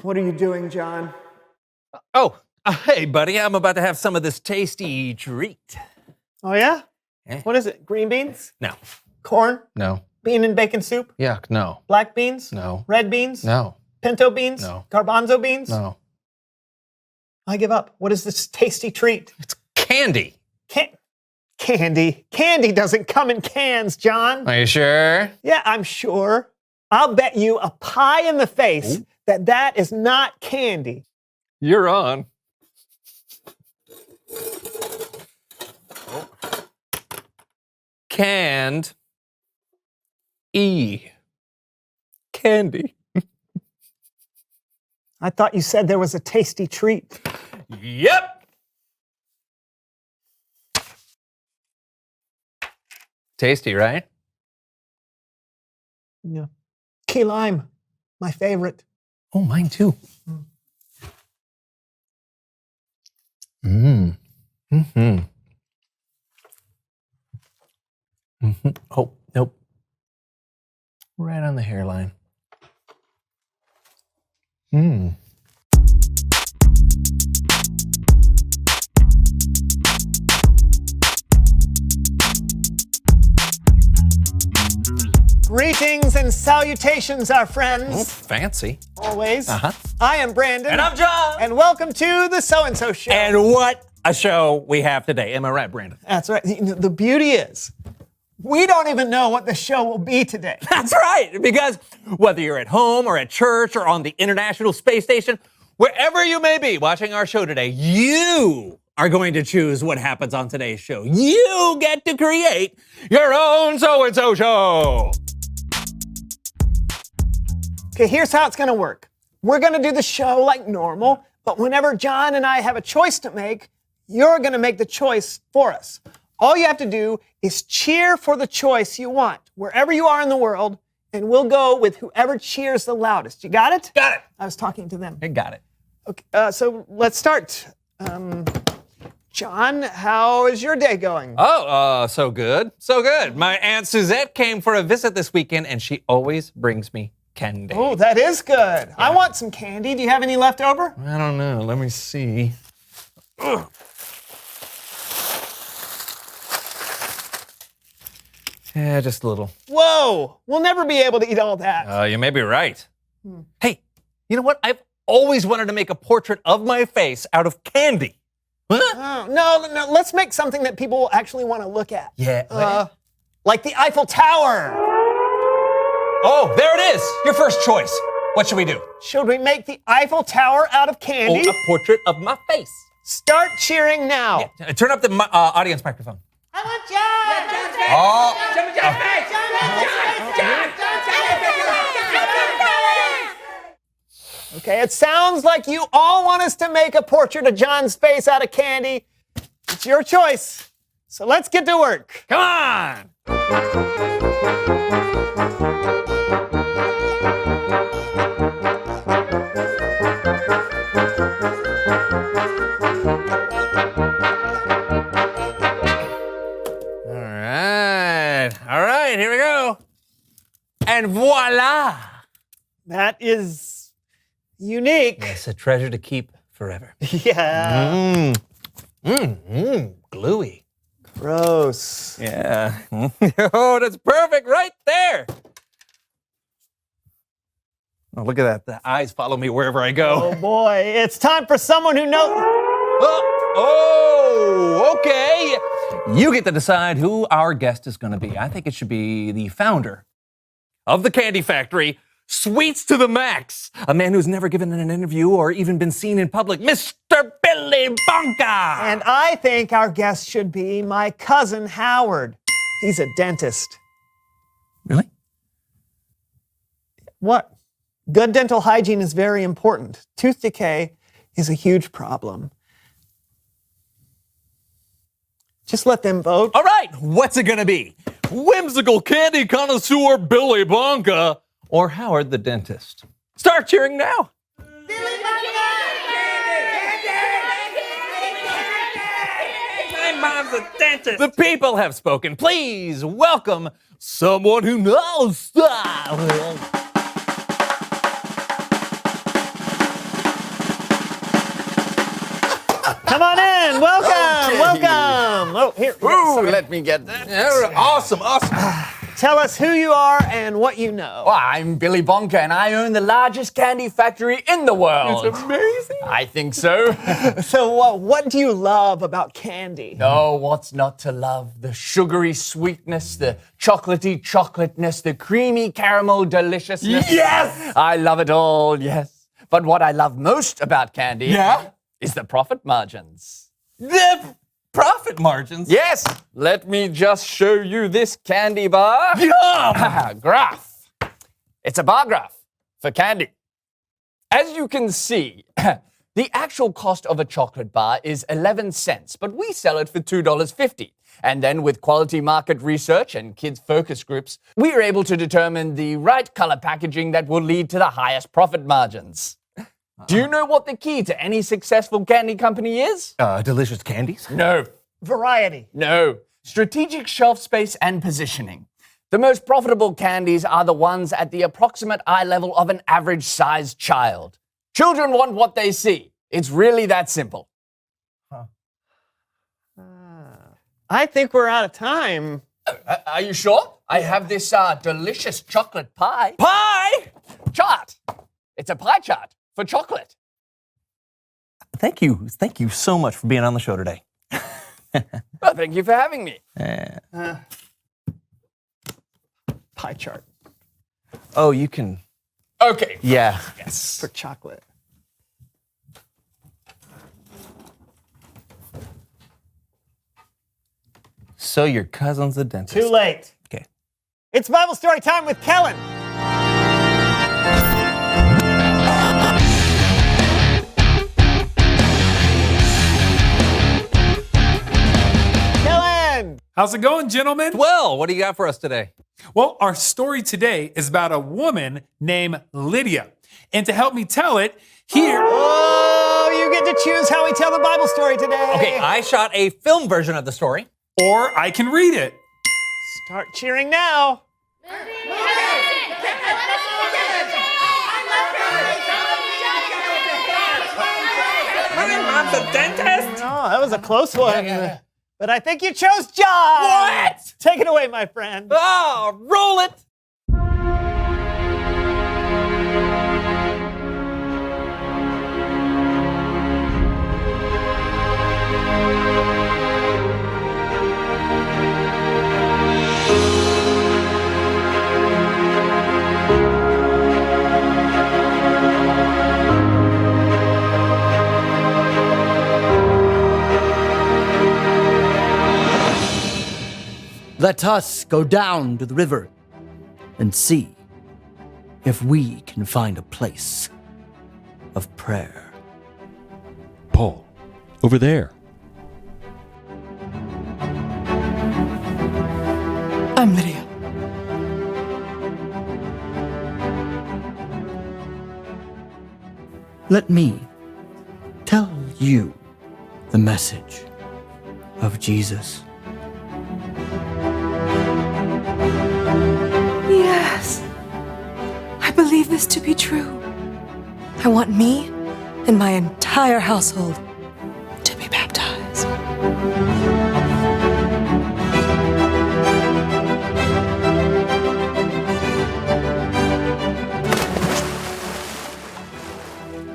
What are you doing, John? Hey, buddy, I'm about to have some of this tasty treat. Oh, yeah? Eh? What is it? Green beans? No. Corn? No. Bean and bacon soup? Yuck, no. Black beans? No. Red beans? No. Pinto beans? No. Garbanzo beans? No. I give up. What is this tasty treat? It's candy. Candy. Candy doesn't come in cans, John. Are you sure? Yeah, I'm sure. I'll bet you a pie in the face that is not candy. You're on. Canned candy. I thought you said there was a tasty treat. Yep. Tasty, right? Yeah. Key lime, my favorite. Oh, mine too. Mm-hmm. Oh, nope. Right on the hairline. Greetings and salutations, our Oh, friends. fancy. Always. Uh-huh. I am Brandon. And I'm John. And welcome to the So-and-So Show. And what a show we have today. Am I right, Brandon? That's right. The beauty is, we don't even know what the show will be today. That's right, because whether you're at home or at church or on the International Space Station, wherever you may be watching our show today, you are going to choose what happens on today's show. You get to create your own So-and-So show. Okay, here's how it's going to work. We're going to do the show like normal, but whenever John and I have a choice to make, you're going to make the choice for us. All you have to do is cheer for the choice you want, wherever you are in the world, and we'll go with whoever cheers the loudest. You got it? Got it. I was talking to them. I got it. Okay, so let's start. John, how is your day going? So good. So good. My Aunt Suzette came for a visit this weekend, and she always brings me candy. Oh, that is good. I want some candy. Do you have any left over? I don't know. Let me see. Ugh. Yeah, just a little. Whoa, we'll never be able to eat all that. You may be right. Hey, you know what? I've always wanted to make a portrait of my face out of candy. Huh? Oh, no, let's make something that people will actually want to look at. Yeah. Like the Eiffel Tower. Oh, there it is. Your first choice. What should we do? Should we make the Eiffel Tower out of candy? Oh, a portrait of my face. Start cheering now. Yeah, turn up the audience microphone. I want John. Okay, it sounds like you all want us to make a portrait of John's face out of candy. It's your choice. So let's get to work. Come on. All right, here we go. And voila. That is unique. It's a treasure to keep forever. Yeah. Gluey. Gross. Yeah. Oh, that's perfect right there. Oh, look at that. The eyes follow me wherever I go. Oh boy, it's time for someone who knows. Okay. You get to decide who our guest is going to be. I think it should be the founder of the candy factory, Sweets to the Max, a man who's never given an interview or even been seen in public, Mr. Billy Bonka. And I think our guest should be my cousin Howard. He's a dentist. Really? What? Good dental hygiene is very important. Tooth decay is a huge problem. Just let them vote. All right, what's it going to be? Whimsical candy connoisseur Billy Bonka or Howard the dentist? Start cheering now. Billy Bonka! My mom's a dentist. The people have spoken. Please welcome someone who knows stuff. Come on in. Welcome. Okay. Welcome. Oh, here. Ooh, let me get that. Awesome. Tell us who you are and what you know. Well, I'm Billy Bonker, and I own the largest candy factory in the world. It's amazing. I think so. So what do you love about candy? Oh, what's not to love? The sugary sweetness, the chocolatey chocolateness, the creamy caramel deliciousness. Yes! I love it all, yes. But what I love most about candy is the profit margins. The profit margins. Yes, let me just show you this candy bar. Yum! Graph. It's a bar graph for candy. As you can see, the actual cost of a chocolate bar is 11 cents, but we sell it for $2.50. And then with quality market research and kids focus groups, we are able to determine the right color packaging that will lead to the highest profit margins. Do you know what the key to any successful candy company is? Delicious candies. No. Variety. No. Strategic shelf space and positioning. The most profitable candies are the ones at the approximate eye level of an average-sized child. Children want what they see. It's really that simple. I think we're out of time. Are you sure? I have this delicious chocolate pie. Pie! Chart. It's a pie chart for chocolate. Thank you so much for being on the show today. Well, thank you for having me. Pie chart Oh, you can. Okay. Yeah. Yes. for chocolate. So your cousin's a dentist. Too late. Okay. It's Bible story time with Kellen. Kellen! How's it going, gentlemen? Well, what do you got for us today? Well, our story today is about a woman named Lydia. And to help me tell it, here. Oh, you get to choose how we tell the Bible story today. Okay, I shot a film version of the story. Or I can read it. Start cheering now. Mom's a dentist. Oh, that was a close one. Yeah. But I think you chose John. What? Take it away, my friend. Oh, roll it. Let us go down to the river and see if we can find a place of prayer. Paul, over there. I'm Lydia. Let me tell you the message of Jesus. Yes. I believe this to be true. I want me and my entire household to be baptized.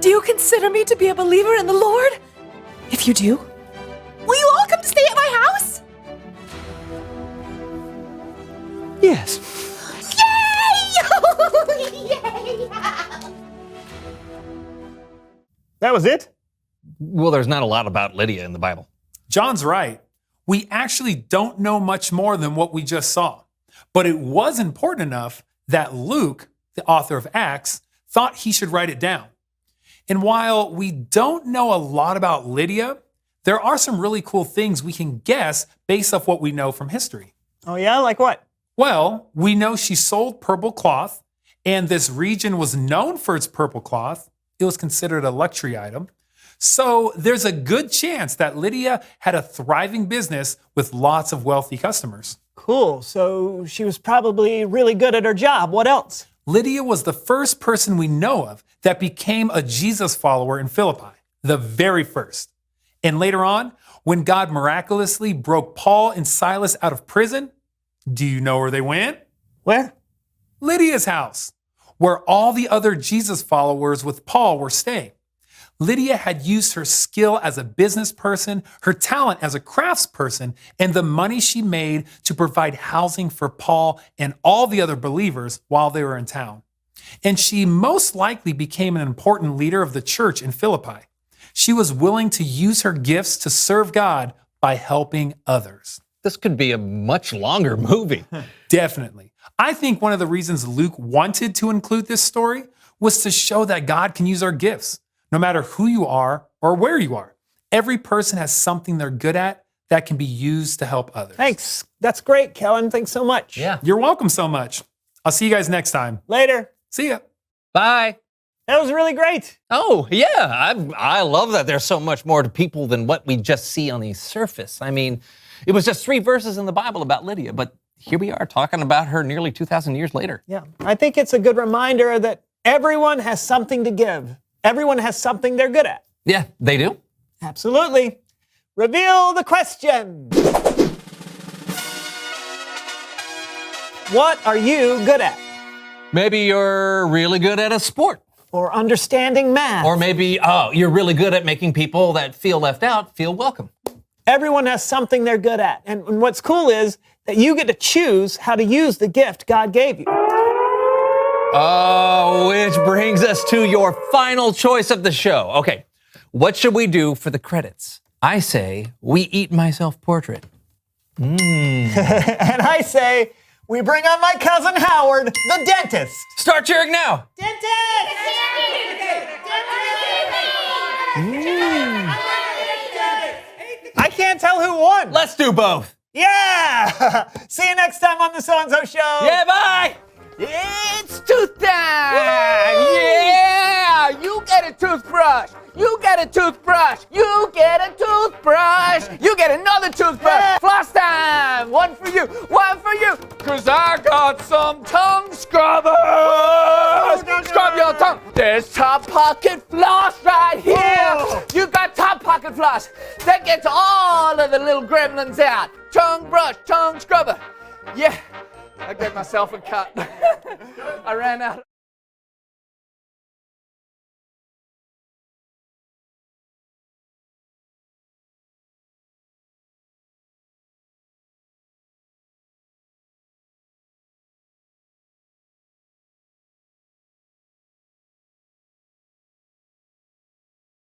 Do you consider me to be a believer in the Lord? If you do, will you all come to stay at my house? Yes. Yay! That was it? Well, there's not a lot about Lydia in the Bible. John's right. We actually don't know much more than what we just saw. But it was important enough that Luke, the author of Acts, thought he should write it down. And while we don't know a lot about Lydia, there are some really cool things we can guess based off what we know from history. Oh, yeah? Like what? Well, we know she sold purple cloth, and this region was known for its purple cloth. It was considered a luxury item. So there's a good chance that Lydia had a thriving business with lots of wealthy customers. Cool. So she was probably really good at her job. What else? Lydia was the first person we know of that became a Jesus follower in Philippi, the very first. And later on, when God miraculously broke Paul and Silas out of prison, do you know where they went? Where? Lydia's house, where all the other Jesus followers with Paul were staying. Lydia had used her skill as a business person, her talent as a craftsperson, and the money she made to provide housing for Paul and all the other believers while they were in town. And she most likely became an important leader of the church in Philippi. She was willing to use her gifts to serve God by helping others. This could be a much longer movie. Definitely. I think one of the reasons Luke wanted to include this story was to show that God can use our gifts, no matter who you are or where you are. Every person has something they're good at that can be used to help others. Thanks. That's great, Kellen. Thanks so much. Yeah. You're welcome so much. I'll see you guys next time. Later. See ya. Bye. That was really great. Oh, yeah. I love that there's so much more to people than what we just see on the surface. I mean, it was just 3 verses in the Bible about Lydia, but here we are talking about her nearly 2,000 years later. Yeah, I think it's a good reminder that everyone has something to give. Everyone has something they're good at. Yeah, they do. Absolutely. Reveal the question. What are you good at? Maybe you're really good at a sport. Or understanding math. Or maybe, you're really good at making people that feel left out feel welcome. Everyone has something they're good at. And what's cool is that you get to choose how to use the gift God gave you. Oh, which brings us to your final choice of the show. Okay, what should we do for the credits? I say we eat my self-portrait. And I say we bring on my cousin Howard, the dentist. Start cheering now. Dentist! I can't tell who won. Let's do both. Yeah! See you next time on the So-and-So Show. Yeah, bye. It's tooth time! Yeah! You get a toothbrush! You get a toothbrush! You get a toothbrush! You get another toothbrush! Yeah. Floss time! One for you! One for you! 'Cause I got some tongue scrubbers! Scrub your tongue! There's Top Pocket Floss right here! Whoa. You got Top Pocket Floss! That gets all of the little gremlins out! Tongue brush, tongue scrubber! Yeah! I gave myself a cut. I ran out.